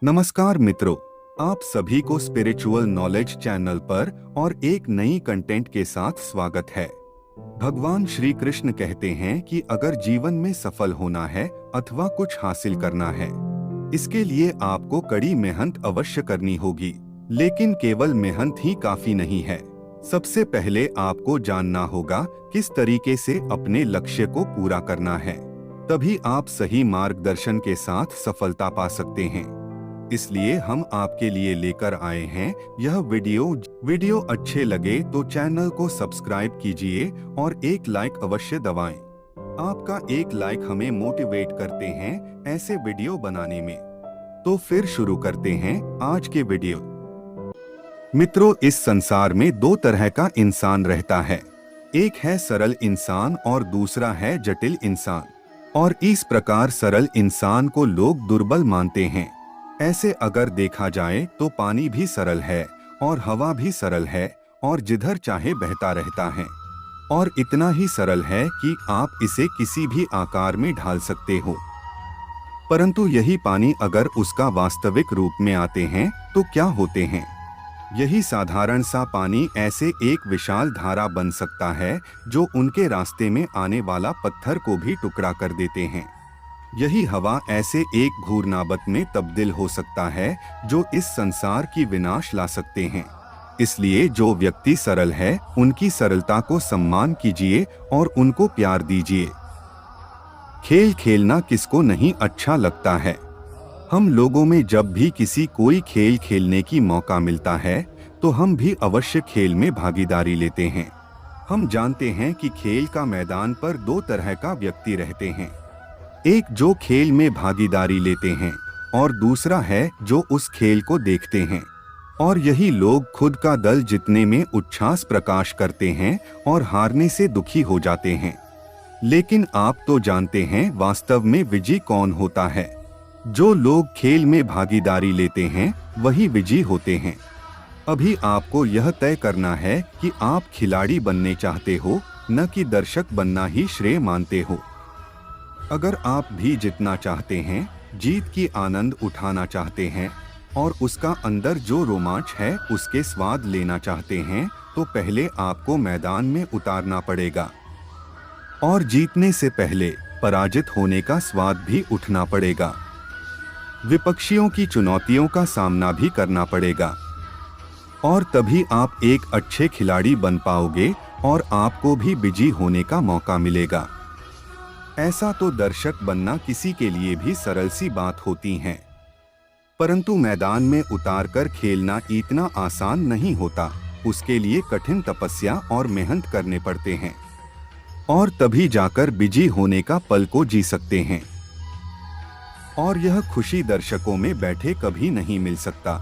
नमस्कार मित्रों, आप सभी को स्पिरिचुअल नॉलेज चैनल पर और एक नई कंटेंट के साथ स्वागत है। भगवान श्री कृष्ण कहते हैं कि अगर जीवन में सफल होना है अथवा कुछ हासिल करना है, इसके लिए आपको कड़ी मेहनत अवश्य करनी होगी। लेकिन केवल मेहनत ही काफी नहीं है। सबसे पहले आपको जानना होगा किस तरीके से अपने लक्ष्य को पूरा करना है। तभी आप सही मार्गदर्शन के साथ सफलता पा सकते हैं। इसलिए हम आपके लिए लेकर आए हैं यह वीडियो अच्छे लगे तो चैनल को सब्सक्राइब कीजिए और एक लाइक अवश्य दबाएं। आपका एक लाइक हमें मोटिवेट करते हैं ऐसे वीडियो बनाने में। तो फिर शुरू करते हैं आज के वीडियो। मित्रों, इस संसार में दो तरह का इंसान रहता है। एक है सरल इंसान और दूसरा है जटिल इंसान। और इस प्रकार सरल इंसान को लोग दुर्बल मानते हैं। ऐसे अगर देखा जाए तो पानी भी सरल है और हवा भी सरल है और जिधर चाहे बहता रहता है। और इतना ही सरल है कि आप इसे किसी भी आकार में ढाल सकते हो। परंतु यही पानी अगर उसका वास्तविक रूप में आते हैं तो क्या होते हैं? यही साधारण सा पानी ऐसे एक विशाल धारा बन सकता है जो उनके रास्ते में आने वाला पत्थर को भी टुकड़ा कर देते हैं। यही हवा ऐसे एक घूर्णाबत में तब्दील हो सकता है जो इस संसार की विनाश ला सकते हैं। इसलिए जो व्यक्ति सरल है उनकी सरलता को सम्मान कीजिए और उनको प्यार दीजिए। खेल खेलना किसको नहीं अच्छा लगता है। हम लोगों में जब भी किसी कोई खेल खेलने की मौका मिलता है तो हम भी अवश्य खेल में भागीदारी लेते हैं। हम जानते हैं कि खेल का मैदान पर दो तरह का व्यक्ति रहते हैं। एक जो खेल में भागीदारी लेते हैं और दूसरा है जो उस खेल को देखते हैं। और यही लोग खुद का दल जीतने में उच्छ्वास प्रकाश करते हैं और हारने से दुखी हो जाते हैं। लेकिन आप तो जानते हैं वास्तव में विजयी कौन होता है। जो लोग खेल में भागीदारी लेते हैं वही विजयी होते हैं। अभी आपको यह तय करना है कि आप खिलाड़ी बनने चाहते हो न कि दर्शक बनना ही श्रेय मानते हो। अगर आप भी जीतना चाहते हैं, जीत की आनंद उठाना चाहते हैं और उसका अंदर जो रोमांच है उसके स्वाद लेना चाहते हैं तो पहले आपको मैदान में उतारना पड़ेगा। और जीतने से पहले पराजित होने का स्वाद भी उठना पड़ेगा। विपक्षियों की चुनौतियों का सामना भी करना पड़ेगा। और तभी आप एक अच्छे खिलाड़ी बन पाओगे और आपको भी विजयी होने का मौका मिलेगा। ऐसा तो दर्शक बनना किसी के लिए भी सरल सी बात होती है, परंतु मैदान में उतारकर खेलना इतना आसान नहीं होता। उसके लिए कठिन तपस्या और मेहनत करने पड़ते हैं और तभी जाकर विजयी होने का पल को जी सकते हैं। और यह खुशी दर्शकों में बैठे कभी नहीं मिल सकता।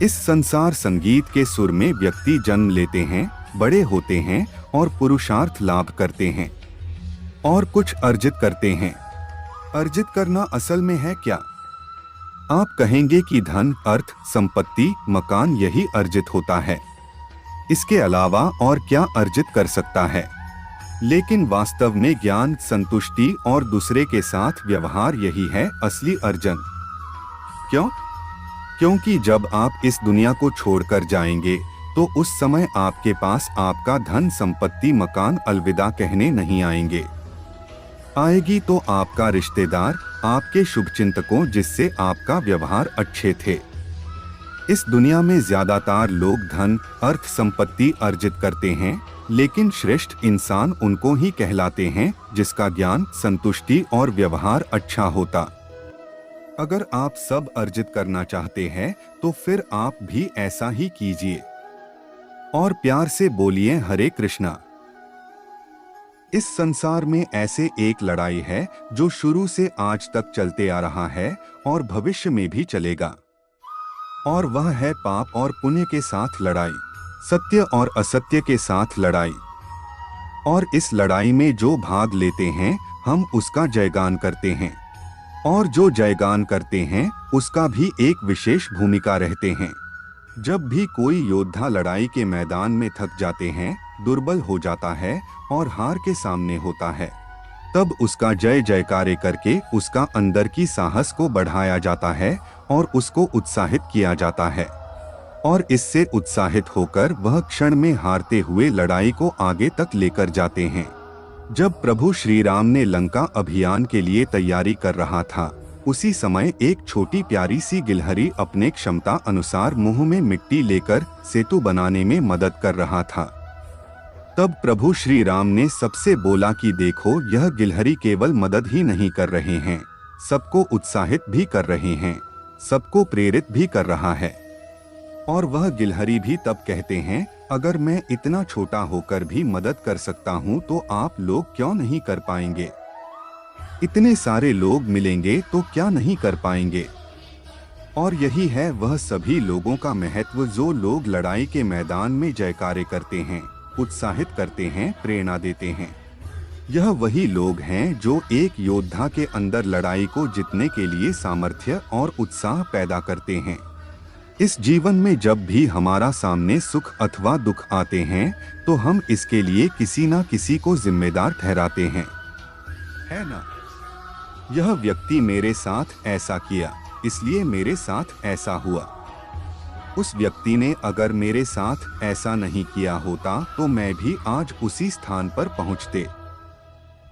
इस संसार संगीत के सुर में व्यक्ति जन्म लेते हैं, बड़े होते हैं और पुरुषार्थ लाभ करते हैं और कुछ अर्जित करते हैं। अर्जित करना असल में है क्या? आप कहेंगे कि धन, अर्थ, संपत्ति, मकान यही अर्जित होता है। इसके अलावा और क्या अर्जित कर सकता है? लेकिन वास्तव में ज्ञान, संतुष्टि और दूसरे के साथ व्यवहार यही है असली अर्जन। क्यों? क्योंकि जब आप इस दुनिया को छोड़कर जाएंगे तो उस समय आपके पास आपका धन, संपत्ति, मकान अलविदा कहने नहीं आएंगे। आएगी तो आपका रिश्तेदार, आपके शुभचिंतकों जिससे आपका व्यवहार अच्छे थे। इस दुनिया में ज्यादातर लोग धन, अर्थ, संपत्ति अर्जित करते हैं, लेकिन श्रेष्ठ इंसान उनको ही कहलाते हैं जिसका ज्ञान, संतुष्टि और व्यवहार अच्छा होता। अगर आप सब अर्जित करना चाहते हैं तो फिर आप भी ऐसा ही कीजिए और प्यार से बोलिए हरे कृष्णा। इस संसार में ऐसे एक लड़ाई है जो शुरू से आज तक चलते आ रहा है और भविष्य में भी चलेगा। और वह है पाप और पुण्य के साथ लड़ाई, सत्य और असत्य के साथ लड़ाई। और इस लड़ाई में जो भाग लेते हैं हम उसका जयगान करते हैं। और जो जयगान करते हैं उसका भी एक विशेष भूमिका रहते हैं। जब भी कोई योद्धा लड़ाई के मैदान में थक जाते हैं, दुर्बल हो जाता है और हार के सामने होता है, तब उसका जय जयकारे करके उसका अंदर की साहस को बढ़ाया जाता है और उसको उत्साहित किया जाता है, और इससे उत्साहित होकर वह क्षण में हारते हुए लड़ाई को आगे तक लेकर जाते हैं। जब प्रभु श्री राम ने लंका अभियान के लिए तैयारी कर रहा था, उसी समय एक छोटी प्यारी सी गिलहरी अपने क्षमता अनुसार मुंह में मिट्टी लेकर सेतु बनाने में मदद कर रहा था। तब प्रभु श्री राम ने सबसे बोला कि देखो, यह गिलहरी केवल मदद ही नहीं कर रहे हैं, सबको उत्साहित भी कर रहे हैं, सबको प्रेरित भी कर रहा है। और वह गिलहरी भी तब कहते हैं, अगर मैं इतना छोटा होकर भी मदद कर सकता हूँ तो आप लोग क्यों नहीं कर पाएंगे? इतने सारे लोग मिलेंगे तो क्या नहीं कर पाएंगे? और यही है वह सभी लोगों का महत्व, जो लोग लड़ाई के मैदान में जयकारे करते हैं, उत्साहित करते हैं, प्रेरणा देते हैं। यह वही लोग हैं जो एक योद्धा के अंदर लड़ाई को जीतने के लिए सामर्थ्य और उत्साह पैदा करते हैं। इस जीवन में जब भी हमारा सामने सुख अथवा दुख आते हैं तो हम इसके लिए किसी न किसी को जिम्मेदार ठहराते हैं, है ना? यह व्यक्ति मेरे साथ ऐसा किया, इसलिए मेरे साथ ऐसा हुआ। उस व्यक्ति ने अगर मेरे साथ ऐसा नहीं किया होता तो मैं भी आज उसी स्थान पर पहुंचते।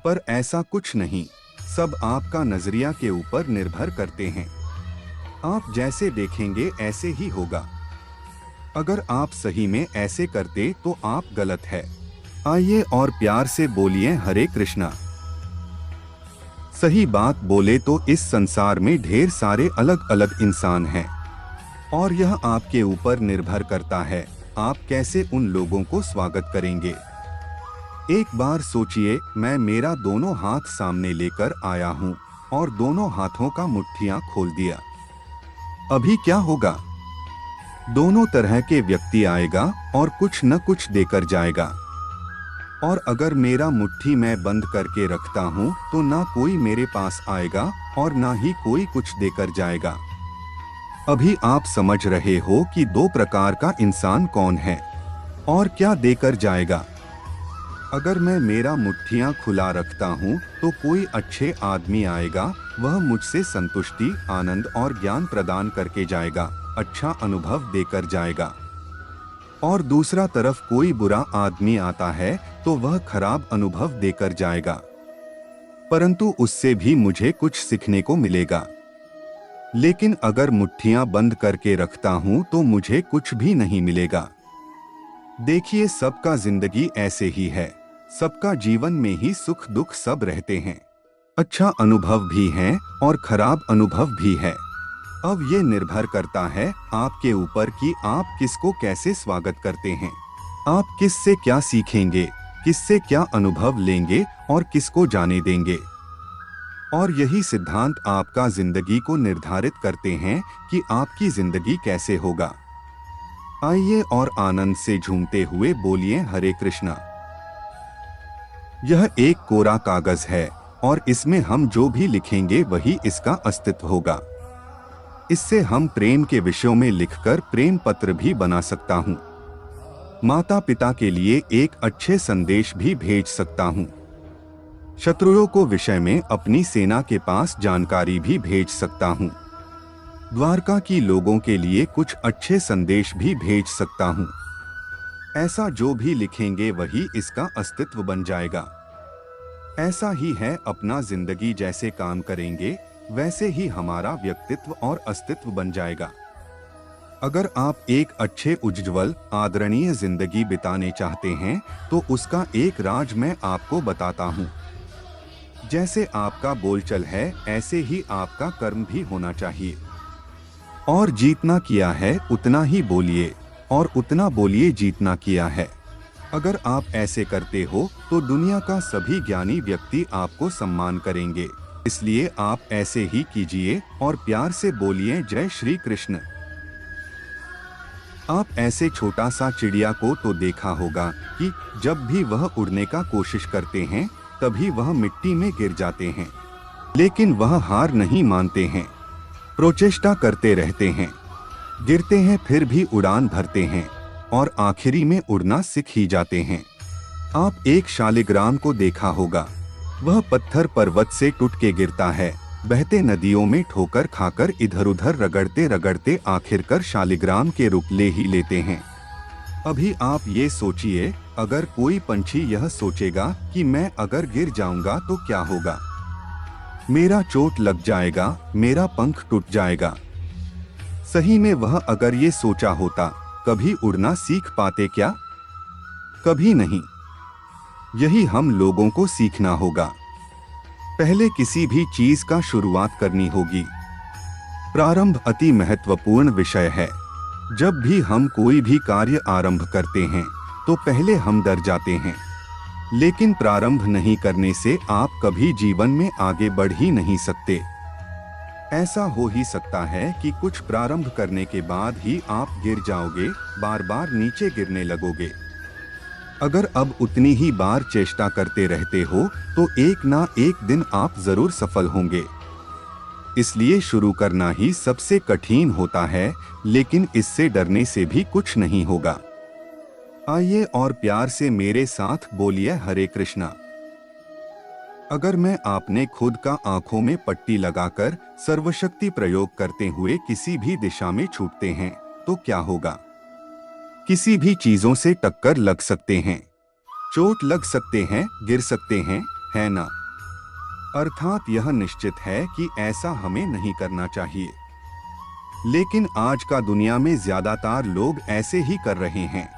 पर ऐसा कुछ नहीं, सब आपका नजरिया के ऊपर निर्भर करते हैं। आप जैसे देखेंगे ऐसे ही होगा। अगर आप सही में ऐसे करते तो आप गलत है। आइए और प्यार से बोलिए हरे कृष्णा। सही बात बोले तो इस संसार में ढेर सारे अलग अलग इंसान हैं, और यह आपके ऊपर निर्भर करता है आप कैसे उन लोगों को स्वागत करेंगे। एक बार सोचिए, मैं मेरा दोनों हाथ सामने लेकर आया हूँ और दोनों हाथों का मुट्ठियाँ खोल दिया। अभी क्या होगा? दोनों तरह के व्यक्ति आएगा और कुछ न कुछ देकर जाएगा। और अगर मेरा मुट्ठी मैं बंद करके रखता हूँ तो ना कोई मेरे पास आएगा और ना ही कोई कुछ देकर जाएगा। अभी आप समझ रहे हो कि दो प्रकार का इंसान कौन है और क्या देकर जाएगा। अगर मैं मेरा मुट्ठियां खुला रखता हूं तो कोई अच्छे आदमी आएगा, वह मुझसे संतुष्टि, आनंद और ज्ञान प्रदान करके जाएगा, अच्छा अनुभव देकर जाएगा। और दूसरा तरफ कोई बुरा आदमी आता है तो वह खराब अनुभव देकर जाएगा, परंतु उससे भी मुझे कुछ सीखने को मिलेगा। लेकिन अगर मुट्ठियां बंद करके रखता हूं तो मुझे कुछ भी नहीं मिलेगा। देखिए, सबका जिंदगी ऐसे ही है, सबका जीवन में ही सुख दुख सब रहते हैं, अच्छा अनुभव भी है और खराब अनुभव भी है। अब ये निर्भर करता है आपके ऊपर कि आप किसको कैसे स्वागत करते हैं, आप किससे क्या सीखेंगे, किससे क्या अनुभव लेंगे और किसको जाने देंगे। और यही सिद्धांत आपका जिंदगी को निर्धारित करते हैं कि आपकी जिंदगी कैसे होगा। आइए और आनंद से झूमते हुए बोलिए हरे कृष्णा। यह एक कोरा कागज है और इसमें हम जो भी लिखेंगे वही इसका अस्तित्व होगा। इससे हम प्रेम के विषयों में लिखकर प्रेम पत्र भी बना सकता हूँ, माता पिता के लिए एक अच्छे संदेश भी भेज सकता हूँ, शत्रुओं को विषय में अपनी सेना के पास जानकारी भी भेज सकता हूँ, द्वारका की लोगों के लिए कुछ अच्छे संदेश भी भेज सकता हूँ। ऐसा जो भी लिखेंगे वही इसका अस्तित्व बन जाएगा। ऐसा ही है, अपना जिंदगी जैसे काम करेंगे वैसे ही हमारा व्यक्तित्व और अस्तित्व बन जाएगा। अगर आप एक अच्छे, उज्ज्वल, आदरणीय जिंदगी बिताने चाहते हैं तो उसका एक राज मैं आपको बताता हूँ। जैसे आपका बोलचाल है ऐसे ही आपका कर्म भी होना चाहिए। और जितना किया है उतना ही बोलिए और उतना बोलिए जितना किया है। अगर आप ऐसे करते हो तो दुनिया का सभी ज्ञानी व्यक्ति आपको सम्मान करेंगे। इसलिए आप ऐसे ही कीजिए और प्यार से बोलिए जय श्री कृष्ण। आप ऐसे छोटा सा चिड़िया को तो देखा होगा कि जब भी वह उड़ने का कोशिश करते हैं तभी वह मिट्टी में गिर जाते हैं, लेकिन वह हार नहीं मानते हैं, प्रचेष्टा करते रहते हैं, गिरते हैं फिर भी उड़ान भरते हैं और आखिरी में उड़ना सीख ही जाते हैं। आप एक शालिग्राम को देखा होगा, वह पत्थर पर्वत से टूट के गिरता है, बहते नदियों में ठोकर खाकर इधर उधर रगड़ते रगड़ते आखिरकार शालिग्राम के रूप ले ही लेते हैं। अभी आप ये सोचिए, अगर कोई पंछी यह सोचेगा कि मैं अगर गिर जाऊंगा तो क्या होगा, मेरा चोट लग जाएगा, मेरा पंख टूट जाएगा। सही में वह अगर ये सोचा होता, कभी उड़ना सीख पाते क्या? कभी नहीं। यही हम लोगों को सीखना होगा। पहले किसी भी चीज का शुरुआत करनी होगी। प्रारंभ अति महत्वपूर्ण विषय है। जब भी हम कोई भी कार्य आरंभ करते हैं तो पहले हम डर जाते हैं, लेकिन प्रारंभ नहीं करने से आप कभी जीवन में आगे बढ़ ही नहीं सकते। ऐसा हो ही सकता है कि कुछ प्रारंभ करने के बाद ही आप गिर जाओगे, बार बार नीचे गिरने लगोगे। अगर अब उतनी ही बार चेष्टा करते रहते हो तो एक ना एक दिन आप जरूर सफल होंगे। इसलिए शुरू करना ही सबसे कठिन होता है, लेकिन इससे डरने से भी कुछ नहीं होगा। आइए और प्यार से मेरे साथ बोलिए हरे कृष्णा। अगर मैं आपने खुद का आंखों में पट्टी लगाकर सर्वशक्ति प्रयोग करते हुए किसी भी दिशा में छूटते हैं तो क्या होगा? किसी भी चीजों से टक्कर लग सकते हैं, चोट लग सकते हैं, गिर सकते हैं, है ना? अर्थात यह निश्चित है कि ऐसा हमें नहीं करना चाहिए। लेकिन आज का दुनिया में ज्यादातर लोग ऐसे ही कर रहे हैं।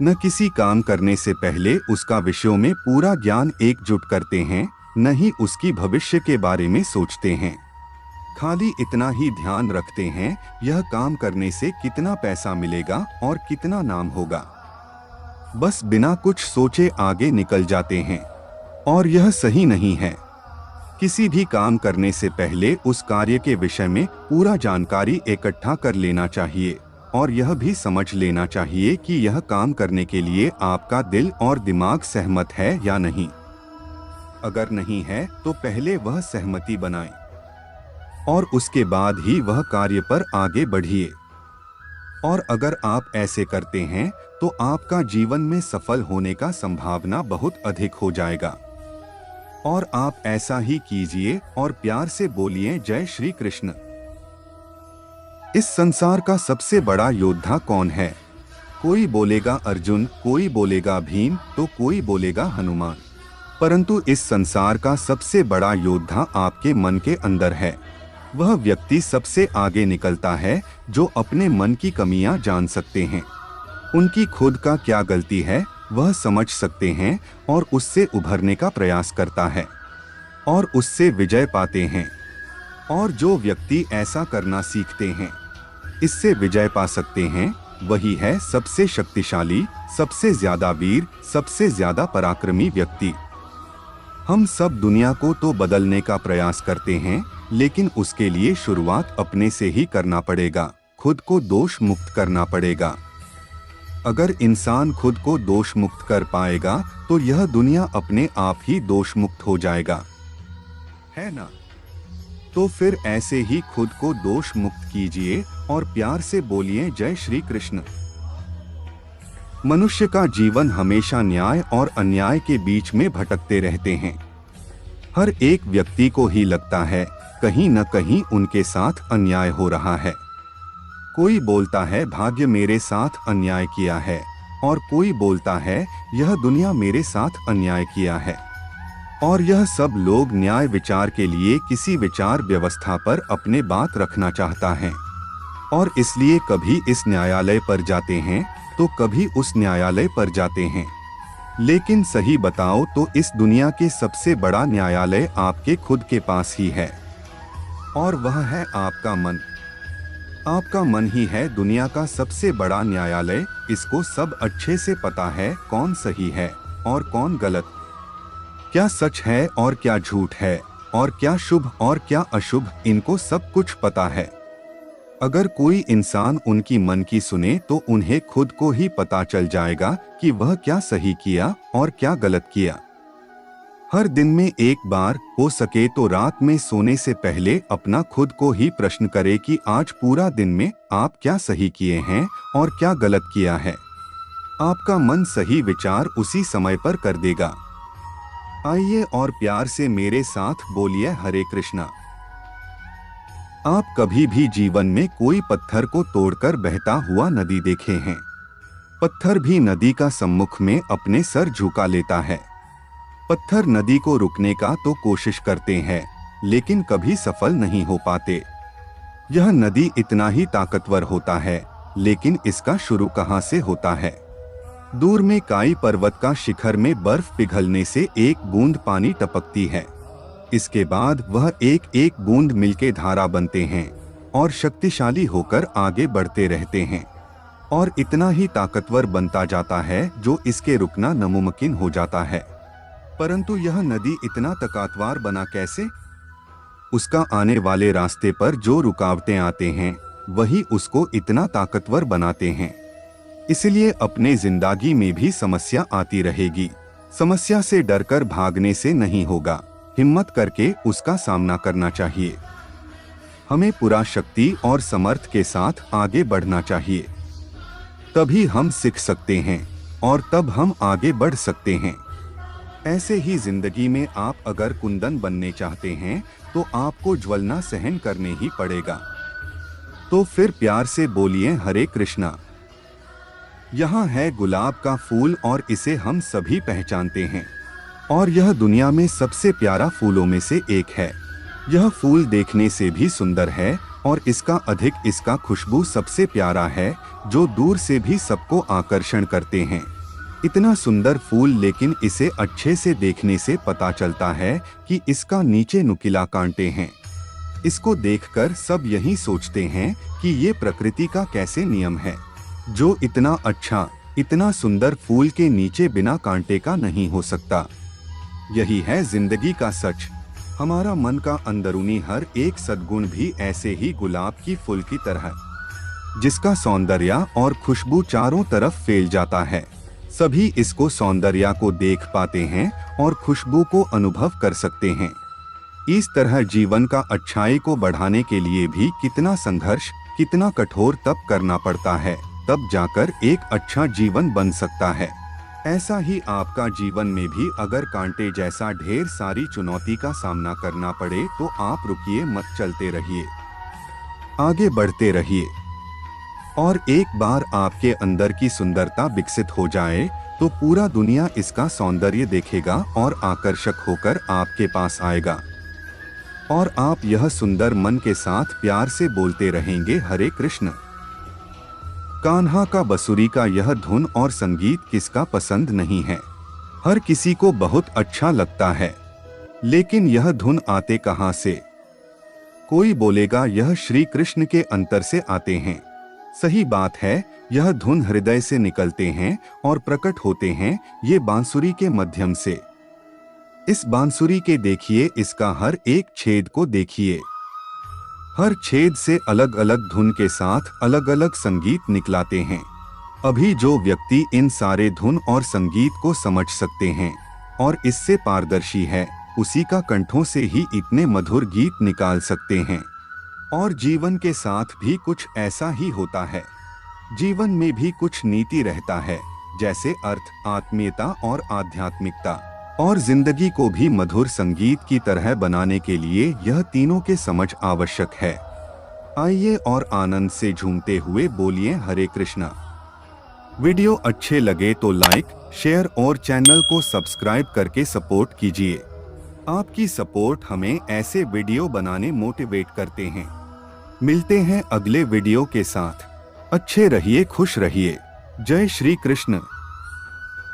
न किसी काम करने से पहले उसका विषयों में पूरा ज्ञान एकजुट करते हैं, न ही उसकी भविष्य के बारे में सोचते हैं। खाली इतना ही ध्यान रखते हैं, यह काम करने से कितना पैसा मिलेगा और कितना नाम होगा। बस बिना कुछ सोचे आगे निकल जाते हैं, और यह सही नहीं है। किसी भी काम करने से पहले उस कार्य के विषय में पूरा जानकारी इकट्ठा कर लेना चाहिए और यह भी समझ लेना चाहिए कि यह काम करने के लिए आपका दिल और दिमाग सहमत है या नहीं। अगर नहीं है तो पहले वह सहमति बनाएं और उसके बाद ही वह कार्य पर आगे बढ़िए। और अगर आप ऐसे करते हैं तो आपका जीवन में सफल होने का संभावना बहुत अधिक हो जाएगा। और आप ऐसा ही कीजिए और प्यार से बोलिए जय श्री कृष्ण। इस संसार का सबसे बड़ा योद्धा कौन है? कोई बोलेगा अर्जुन, कोई बोलेगा भीम, तो कोई बोलेगा हनुमान। परंतु इस संसार का सबसे बड़ा योद्धा आपके मन के अंदर है। वह व्यक्ति सबसे आगे निकलता है जो अपने मन की कमियां जान सकते हैं, उनकी खुद का क्या गलती है वह समझ सकते हैं और उससे उभरने का प्रयास करता है और उससे विजय पाते हैं। और जो व्यक्ति ऐसा करना सीखते हैं, इससे विजय पा सकते हैं, वही है सबसे शक्तिशाली, सबसे ज्यादा वीर, सबसे ज्यादा पराक्रमी व्यक्ति। हम सब दुनिया को तो बदलने का प्रयास करते हैं, लेकिन उसके लिए शुरुआत अपने से ही करना पड़ेगा। खुद को दोष मुक्त करना पड़ेगा। अगर इंसान खुद को दोष मुक्त कर पाएगा तो यह दुनिया अपने आप ही दोष मुक्त हो जाएगा, है ना? तो फिर ऐसे ही खुद को दोष मुक्त कीजिए और प्यार से बोलिए जय श्री कृष्ण। मनुष्य का जीवन हमेशा न्याय और अन्याय के बीच में भटकते रहते हैं। हर एक व्यक्ति को ही लगता है कहीं न कहीं उनके साथ अन्याय हो रहा है। कोई बोलता है भाग्य मेरे साथ अन्याय किया है और कोई बोलता है यह दुनिया मेरे साथ अन्याय किया है। और यह सब लोग न्याय विचार के लिए किसी विचार व्यवस्था पर अपने बात रखना चाहता है और इसलिए कभी इस न्यायालय पर जाते हैं तो कभी उस न्यायालय पर जाते हैं। लेकिन सही बताओ तो इस दुनिया के सबसे बड़ा न्यायालय आपके खुद के पास ही है और वह है आपका मन। आपका मन ही है दुनिया का सबसे बड़ा न्यायालय। इसको सब अच्छे से पता है कौन सही है और कौन गलत, क्या सच है और क्या झूठ है, और क्या शुभ और क्या अशुभ, इनको सब कुछ पता है। अगर कोई इंसान उनकी मन की सुने तो उन्हें खुद को ही पता चल जाएगा कि वह क्या सही किया और क्या गलत किया। हर दिन में एक बार हो सके तो रात में सोने से पहले अपना खुद को ही प्रश्न करें कि आज पूरा दिन में आप क्या सही किए हैं और क्या गलत किया है। आपका मन सही विचार उसी समय पर कर देगा। आइए और प्यार से मेरे साथ बोलिए हरे कृष्णा। आप कभी भी जीवन में कोई पत्थर को तोड़कर बहता हुआ नदी देखे हैं? पत्थर भी नदी का सम्मुख में अपने सर झुका लेता है। पत्थर नदी को रुकने का तो कोशिश करते हैं, लेकिन कभी सफल नहीं हो पाते। यह नदी इतना ही ताकतवर होता है, लेकिन इसका शुरू कहां से होता है? दूर में काई पर्वत का शिखर में बर्फ पिघलने से एक बूंद पानी टपकती है। इसके बाद वह एक एक बूंद मिलके धारा बनते हैं और शक्तिशाली होकर आगे बढ़ते रहते हैं, और इतना ही ताकतवर बनता जाता है जो इसके रुकना नामुमकिन हो जाता है। परंतु यह नदी इतना ताकतवर बना कैसे? उसका आने वाले रास्ते पर जो रुकावटें आते हैं वही उसको इतना ताकतवर बनाते हैं। इसलिए अपने जिंदगी में भी समस्या आती रहेगी। समस्या से डरकर भागने से नहीं होगा, हिम्मत करके उसका सामना करना चाहिए। हमें पूरा शक्ति और समर्थ के साथ आगे बढ़ना चाहिए, तभी हम सीख सकते हैं और तब हम आगे बढ़ सकते हैं। ऐसे ही जिंदगी में आप अगर कुंदन बनने चाहते हैं तो आपको ज्वलना सहन करने ही पड़ेगा। तो फिर प्यार से बोलिए हरे कृष्णा। यहाँ है गुलाब का फूल और इसे हम सभी पहचानते हैं, और यह दुनिया में सबसे प्यारा फूलों में से एक है। यह फूल देखने से भी सुंदर है और इसका खुशबू सबसे प्यारा है, जो दूर से भी सबको आकर्षण करते हैं। इतना सुंदर फूल, लेकिन इसे अच्छे से देखने से पता चलता है कि इसका नीचे नुकीला कांटे हैं। इसको देखकर सब यही सोचते हैं कि ये प्रकृति का कैसे नियम है, जो इतना अच्छा, इतना सुंदर फूल के नीचे बिना कांटे का नहीं हो सकता। यही है जिंदगी का सच। हमारा मन का अंदरूनी हर एक सद्गुण भी ऐसे ही गुलाब की फूल की तरह, जिसका सौंदर्य और खुशबू चारों तरफ फैल जाता है। सभी इसको सौंदर्य को देख पाते हैं और खुशबू को अनुभव कर सकते हैं। इस तरह जीवन का अच्छाई को बढ़ाने के लिए भी कितना संघर्ष, कितना कठोर तप करना पड़ता है, तब जाकर एक अच्छा जीवन बन सकता है। ऐसा ही आपका जीवन में भी अगर कांटे जैसा ढेर सारी चुनौती का सामना करना पड़े तो आप रुकिए मत, चलते रहिए, आगे बढ़ते रहिए। और एक बार आपके अंदर की सुंदरता विकसित हो जाए तो पूरा दुनिया इसका सौंदर्य देखेगा और आकर्षक होकर आपके पास आएगा, और आप यह सुंदर मन के साथ प्यार से बोलते रहेंगे हरे कृष्ण। कान्हा का बंसुरी का यह धुन और संगीत किसका पसंद नहीं है? हर किसी को बहुत अच्छा लगता है, लेकिन यह धुन आते कहां से? कोई बोलेगा यह श्री कृष्ण के अंतर से आते हैं। सही बात है, यह धुन हृदय से निकलते हैं और प्रकट होते हैं ये बांसुरी के माध्यम से। इस बांसुरी के देखिए, इसका हर एक छेद को देखिए। हर छेद से अलग अलग धुन के साथ अलग अलग संगीत निकलाते हैं। अभी जो व्यक्ति इन सारे धुन और संगीत को समझ सकते हैं और इससे पारदर्शी है, उसी का कंठों से ही इतने मधुर गीत निकाल सकते हैं। और जीवन के साथ भी कुछ ऐसा ही होता है। जीवन में भी कुछ नीति रहता है, जैसे अर्थ, आत्मीयता और आध्यात्मिकता। और जिंदगी को भी मधुर संगीत की तरह बनाने के लिए यह तीनों के समझ आवश्यक है। आइए और आनंद से झूमते हुए बोलिए हरे कृष्णा। वीडियो अच्छे लगे तो लाइक, शेयर और चैनल को सब्सक्राइब करके सपोर्ट कीजिए। आपकी सपोर्ट हमें ऐसे वीडियो बनाने मोटिवेट करते हैं। मिलते हैं अगले वीडियो के साथ। अच्छे रहिए, खुश रहिए। जय श्री कृष्ण।